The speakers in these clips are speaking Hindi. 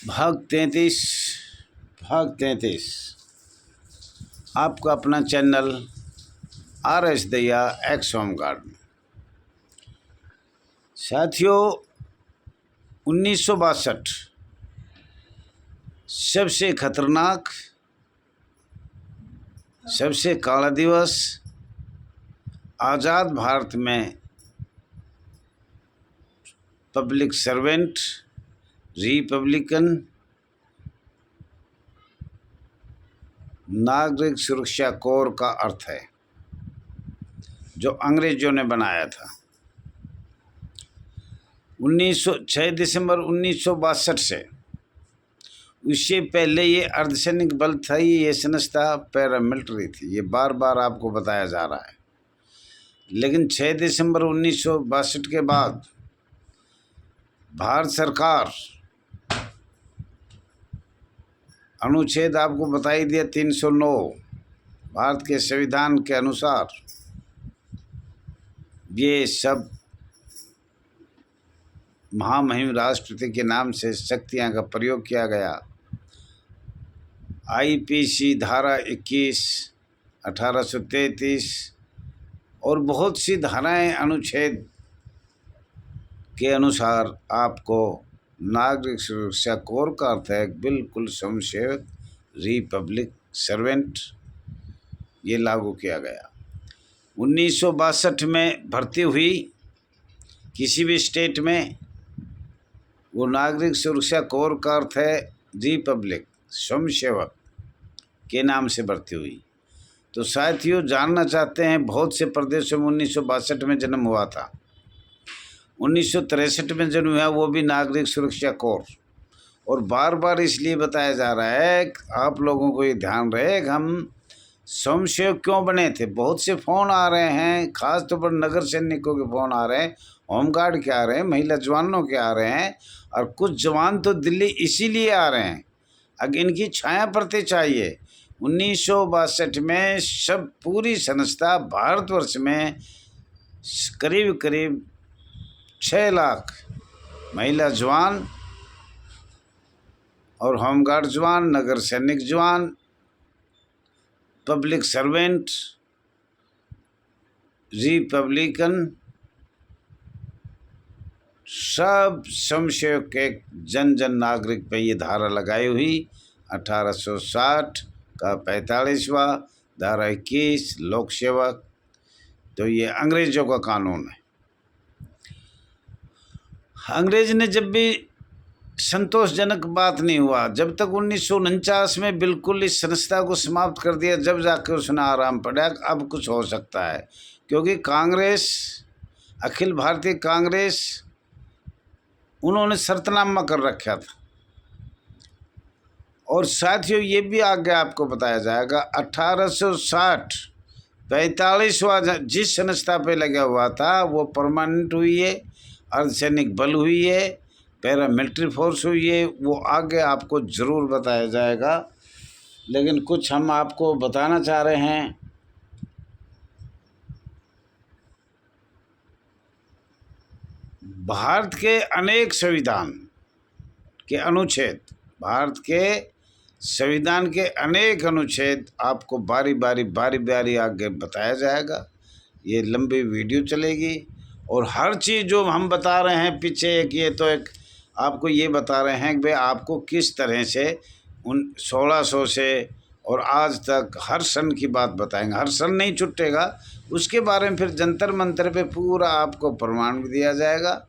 भाग 33 आपका अपना चैनल RS दया एक्स होमगार्ड में। साथियों, 1962 सबसे खतरनाक, सबसे काला दिवस आज़ाद भारत में पब्लिक सर्वेंट रिपब्लिकन नागरिक सुरक्षा कोर का अर्थ है, जो अंग्रेजों ने बनाया था। 6 दिसंबर 1962 से, उससे पहले ये अर्धसैनिक बल था। ये संस्था पैरामिलिट्री थी। ये बार बार आपको बताया जा रहा है। लेकिन 6 दिसंबर 1962 के बाद भारत सरकार अनुच्छेद आपको बता ही दिया 309 भारत के संविधान के अनुसार ये सब महामहिम राष्ट्रपति के नाम से शक्तियां का प्रयोग किया गया। IPC धारा 21, 1833 और बहुत सी धाराएं अनुच्छेद के अनुसार आपको नागरिक सुरक्षा कोर का अर्थ है बिल्कुल स्वयंसेवक रिपब्लिक सर्वेंट, ये लागू किया गया। 1962 में भर्ती हुई किसी भी स्टेट में, वो नागरिक सुरक्षा कोर का अर्थ है रिपब्लिक स्वयंसेवक के नाम से भर्ती हुई। तो साथियों, जानना चाहते हैं, बहुत से प्रदेशों में 1962 में जन्म हुआ था। 1963 में जन्म हुआ वो भी नागरिक सुरक्षा कोर। और बार बार इसलिए बताया जा रहा है कि आप लोगों को ये ध्यान रहे कि हम स्वयंसेवक क्यों बने थे। बहुत से फ़ोन आ रहे हैं, ख़ास तौर पर नगर सैनिकों के फ़ोन आ रहे हैं, होमगार्ड के आ रहे हैं, महिला जवानों के आ रहे हैं, और कुछ जवान तो दिल्ली इसीलिए आ रहे हैं अगर इनकी छाया पड़ती चाहिए। 1962 में सब पूरी संस्था भारतवर्ष में करीब करीब 6 लाख महिला जवान और होमगार्ड जवान, नगर सैनिक जवान, पब्लिक सर्वेंट, रिपब्लिकन, सब स्वयंसेवक के जन जन नागरिक पे ये धारा लगाई हुई। 1860 का 45वां, धारा 21 लोक सेवक। तो ये अंग्रेजों का कानून है। अंग्रेज ने जब भी संतोषजनक बात नहीं हुआ, जब तक 1949 में बिल्कुल इस संस्था को समाप्त कर दिया, जब जाकर उसने आराम पड़ा अब कुछ हो सकता है। क्योंकि कांग्रेस, अखिल भारतीय कांग्रेस, उन्होंने शर्तनामा कर रखा था। और साथियों, ये भी आगे आपको बताया जाएगा 1860 45वां जिस संस्था पे लगा हुआ था वो परमानेंट हुई है, अर्धसैनिक बल हुई है, पैरामिलिट्री फोर्स हुई है। वो आगे आपको ज़रूर बताया जाएगा। लेकिन कुछ हम आपको बताना चाह रहे हैं। भारत के अनेक संविधान के अनुच्छेद, भारत के संविधान के अनेक अनुच्छेद आपको बारी बारी आगे बताया जाएगा। ये लंबी वीडियो चलेगी और हर चीज़ जो हम बता रहे हैं पीछे एक आपको ये बता रहे हैं कि भाई आपको किस तरह से 1600 से और आज तक हर सन की बात बताएंगे। हर सन नहीं छुटेगा, उसके बारे में फिर जंतर मंतर पे पूरा आपको प्रमाण भी दिया जाएगा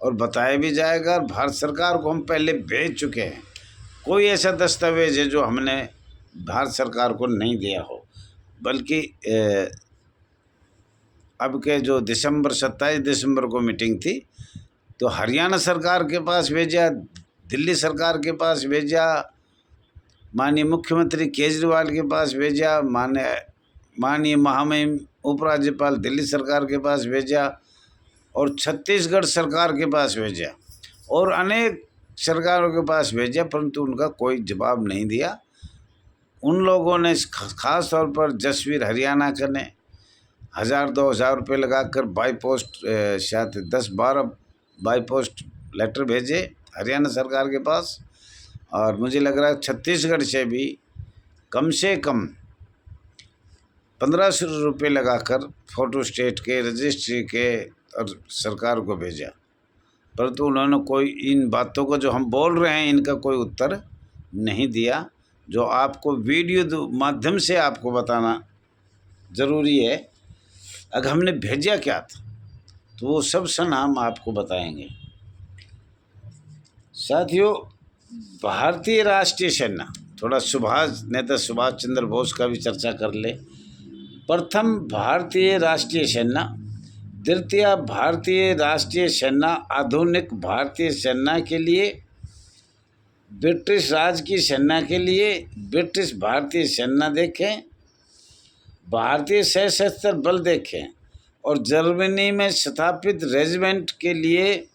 और बताया भी जाएगा। और भारत सरकार को हम पहले भेज चुके हैं। कोई ऐसा दस्तावेज है जो हमने भारत सरकार को नहीं दिया हो, बल्कि अब के जो 27 दिसंबर को मीटिंग थी, तो हरियाणा सरकार के पास भेजा, दिल्ली सरकार के पास भेजा, माननीय मुख्यमंत्री केजरीवाल के पास भेजा, माननीय महामहिम उपराज्यपाल दिल्ली सरकार के पास भेजा, और छत्तीसगढ़ सरकार के पास भेजा, और अनेक सरकारों के पास भेजा, परंतु उनका कोई जवाब नहीं दिया। उन लोगों ने ख़ास तौर पर जसवीर हरियाणा का ने 1000-2000 रुपये लगाकर बाई पोस्ट शायद 10-12 बाई पोस्ट लेटर भेजे हरियाणा सरकार के पास। और मुझे लग रहा है छत्तीसगढ़ से भी कम से कम 1500 रुपये लगाकर फ़ोटो स्टेट के, रजिस्ट्री के और सरकार को भेजा, परंतु उन्होंने कोई इन बातों को जो हम बोल रहे हैं इनका कोई उत्तर नहीं दिया, जो आपको वीडियो माध्यम से आपको बताना ज़रूरी है। अगर हमने भेजा क्या था तो वो सब सन हम आपको बताएंगे। साथियों, भारतीय राष्ट्रीय सेना, थोड़ा नेता सुभाष चंद्र बोस का भी चर्चा कर ले। प्रथम भारतीय राष्ट्रीय सेना, द्वितीय भारतीय राष्ट्रीय सेना आधुनिक भारतीय सेना के लिए, ब्रिटिश राज की सेना के लिए ब्रिटिश भारतीय सेना देखें, भारतीय सशस्त्र बल देखें और जर्मनी में स्थापित रेजिमेंट के लिए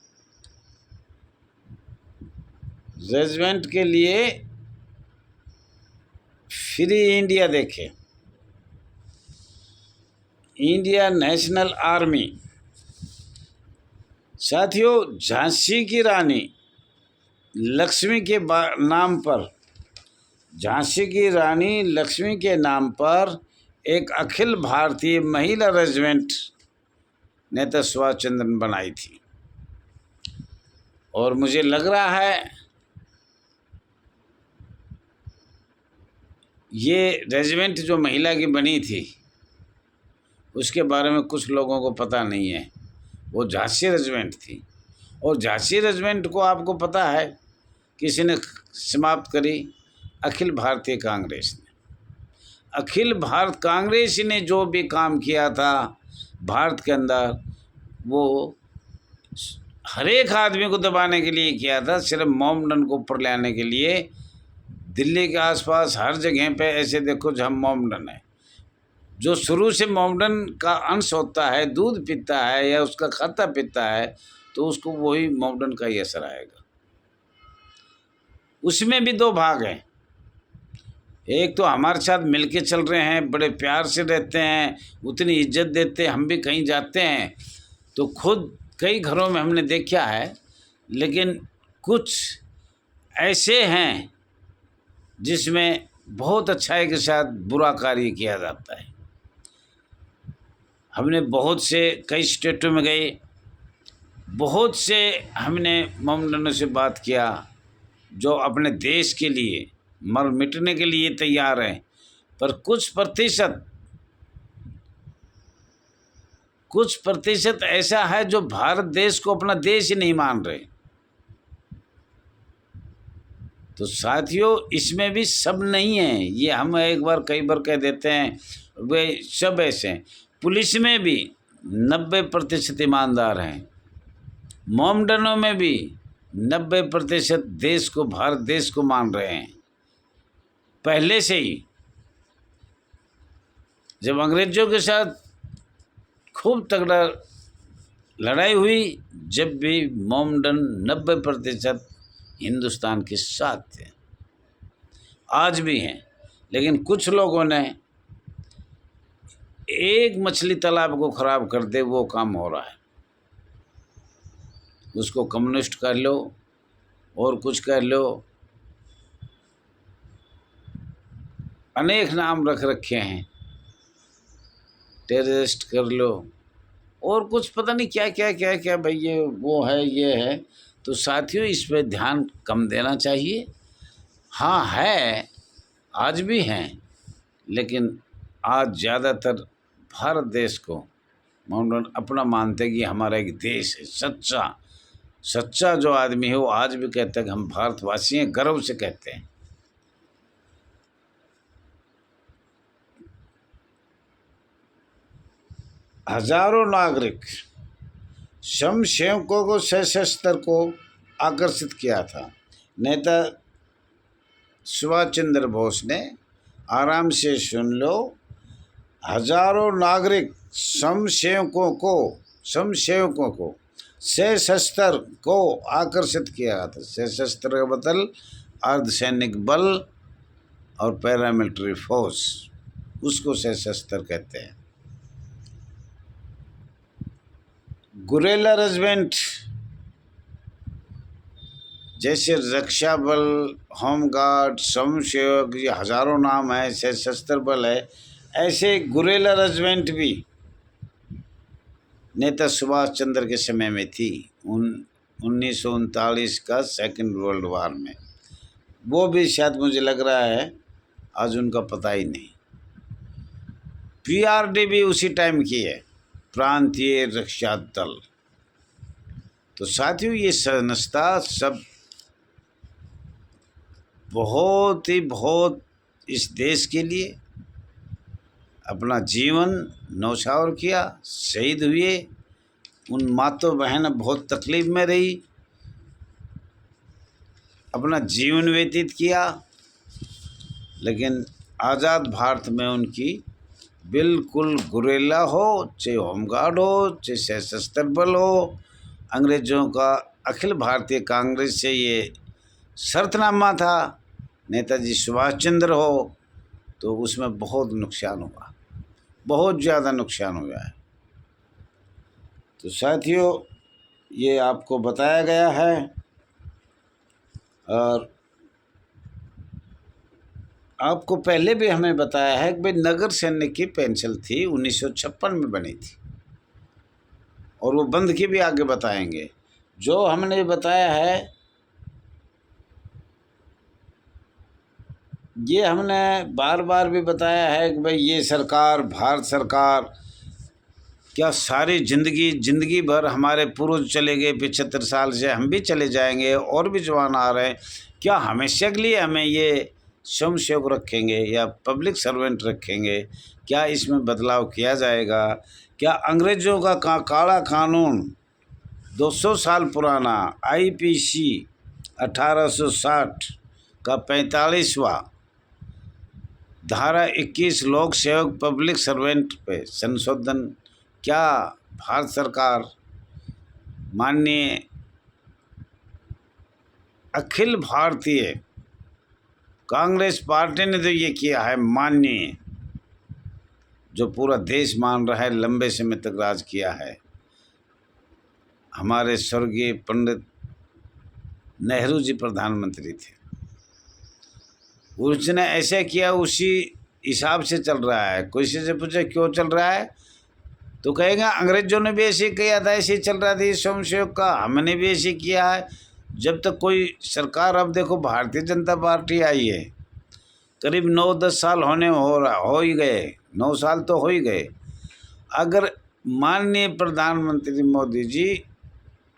फ्री इंडिया देखें, इंडिया नेशनल आर्मी। साथियों, झांसी की रानी लक्ष्मी के नाम पर, झांसी की रानी लक्ष्मी के नाम पर एक अखिल भारतीय महिला रेजिमेंट नेता सुभाष चंद्र ने बनाई थी। और मुझे लग रहा है ये रेजिमेंट जो महिला की बनी थी उसके बारे में कुछ लोगों को पता नहीं है। वो झांसी रेजिमेंट थी, और झांसी रेजिमेंट को आपको पता है किसी ने समाप्त करी? अखिल भारतीय कांग्रेस ने। अखिल भारत कांग्रेस ने जो भी काम किया था भारत के अंदर, वो हर एक आदमी को दबाने के लिए किया था, सिर्फ मोमडन को ऊपर ले आने के लिए। दिल्ली के आसपास हर जगह पे ऐसे देखो जहाँ मोमडन है, जो शुरू से मोमडन का अंश होता है, दूध पीता है या उसका खाता पीता है, तो उसको वही मोमडन का ही असर आएगा। उसमें भी दो भाग हैं, एक तो हमारे साथ मिलके चल रहे हैं, बड़े प्यार से रहते हैं, उतनी इज्जत देते हैं। हम भी कहीं जाते हैं तो खुद कई घरों में हमने देखा है, लेकिन कुछ ऐसे हैं जिसमें बहुत अच्छाई के साथ बुरा कार्य किया जाता है। हमने बहुत से कई स्टेटों में गए, बहुत से हमने मोमडनों से बात किया जो अपने देश के लिए मर मिटने के लिए तैयार हैं, पर कुछ प्रतिशत ऐसा है जो भारत देश को अपना देश ही नहीं मान रहे। तो साथियों, इसमें भी सब नहीं है, ये हम कई बार कह देते हैं वे सब ऐसे हैं। पुलिस में भी 90% ईमानदार हैं, मोमडनों में भी 90% देश को, भारत देश को मान रहे हैं। पहले से ही जब अंग्रेजों के साथ खूब तगड़ा लड़ाई हुई, जब भी मोमडन 90% हिंदुस्तान के साथ थे, आज भी हैं। लेकिन कुछ लोगों ने एक मछली तालाब को खराब कर दे, वो काम हो रहा है। उसको कम्युनिस्ट कर लो और कुछ कर लो, अनेक नाम रख रखे हैं, टेररिस्ट कर लो और कुछ पता नहीं क्या क्या क्या क्या, भाई ये वो है ये है। तो साथियों, इस पे ध्यान कम देना चाहिए। हाँ है, आज भी हैं, लेकिन आज ज़्यादातर भारत देश को मोमडन अपना मानते कि हमारा एक देश है। सच्चा जो आदमी है वो आज भी कहता है कि हम भारतवासी हैं, गर्व से कहते हैं। हजारों नागरिक स्वयंसेवकों को, सशस्त्र को आकर्षित किया था। नेता सुभाष चंद्र बोस ने, आराम से सुन लो, हजारों नागरिक स्वयंसेवकों को सशस्त्र को आकर्षित किया था। सशस्त्र का मतलब अर्धसैनिक बल और पैरामिलिट्री फोर्स, उसको सशस्त्र कहते हैं। गुरेला रेजिमेंट जैसे रक्षा बल, होमगार्ड, स्वयंसेवक, ये हजारों नाम है, सशस्त्र बल है, ऐसे गुरेला रेजिमेंट भी नेता सुभाष चंद्र के समय में थी 1939 का सेकंड वर्ल्ड वार में। वो भी शायद मुझे लग रहा है आज उनका पता ही नहीं। पीआरडी भी उसी टाइम की है, प्रांतीय रक्षा दल। तो साथियों, ये संस्था सब बहुत इस देश के लिए अपना जीवन न्यौछावर किया, शहीद हुए। उन माताओं बहन बहुत तकलीफ में रही, अपना जीवन व्यतीत किया, लेकिन आज़ाद भारत में उनकी बिल्कुल गुरेला हो, चाहे होमगार्ड हो, चाहे सशस्त्र बल हो, अंग्रेज़ों का अखिल भारतीय कांग्रेस से ये शर्तनामा था नेताजी सुभाष चंद्र हो, तो उसमें बहुत नुकसान हुआ, बहुत ज़्यादा नुकसान हुआ है। तो साथियों, ये आपको बताया गया है। और आपको पहले भी हमें बताया है कि भाई नगर सैनिक की पेंशन थी 1956 में बनी थी, और वो बंद की भी आगे बताएंगे। जो हमने बताया है ये हमने बार बार भी बताया है कि भाई ये सरकार, भारत सरकार, क्या सारी ज़िंदगी भर हमारे पूर्वज चले गए 75 साल से, हम भी चले जाएंगे और भी जवान आ रहे हैं, क्या हमेशा के लिए हमें ये स्वयंसेवक रखेंगे या पब्लिक सर्वेंट रखेंगे? क्या इसमें बदलाव किया जाएगा? क्या अंग्रेज़ों का काला कानून 200 साल पुराना आईपीसी 1860 का 45वां धारा 21 लोक सेवक पब्लिक सर्वेंट पे संशोधन, क्या भारत सरकार माननीय अखिल भारतीय कांग्रेस पार्टी ने तो ये किया है, माननीय जो पूरा देश मान रहा है, लंबे समय तक राज किया है। हमारे स्वर्गीय पंडित नेहरू जी प्रधानमंत्री थे, उसने ऐसे किया, उसी हिसाब से चल रहा है। कोई से पूछे क्यों चल रहा है तो कहेगा अंग्रेजों ने भी ऐसे किया था, ऐसे चल रहा था स्वयंसेवक का, हमने भी ऐसे किया है। जब तक कोई सरकार, अब देखो भारतीय जनता पार्टी आई है, करीब 9-10 साल हो ही गए, 9 साल तो हो ही गए। अगर माननीय प्रधानमंत्री मोदी जी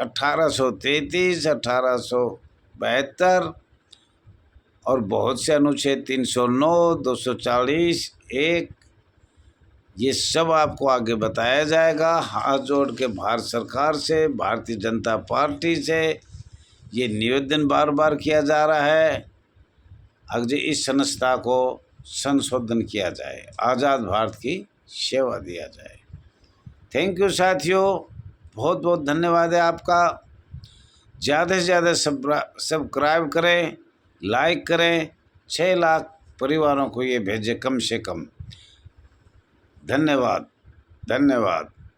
1833, 1872 और बहुत से अनुच्छेद 309, 240, 1, ये सब आपको आगे बताया जाएगा। हाथ जोड़ के भारत सरकार से, भारतीय जनता पार्टी से ये निवेदन बार बार किया जा रहा है, अगर इस संस्था को संशोधन किया जाए, आज़ाद भारत की सेवा दिया जाए। थैंक यू साथियों, बहुत बहुत धन्यवाद है आपका। ज़्यादा से ज़्यादा सब्सक्राइब करें, लाइक करें, 6 लाख परिवारों को ये भेजें कम से कम। धन्यवाद, धन्यवाद।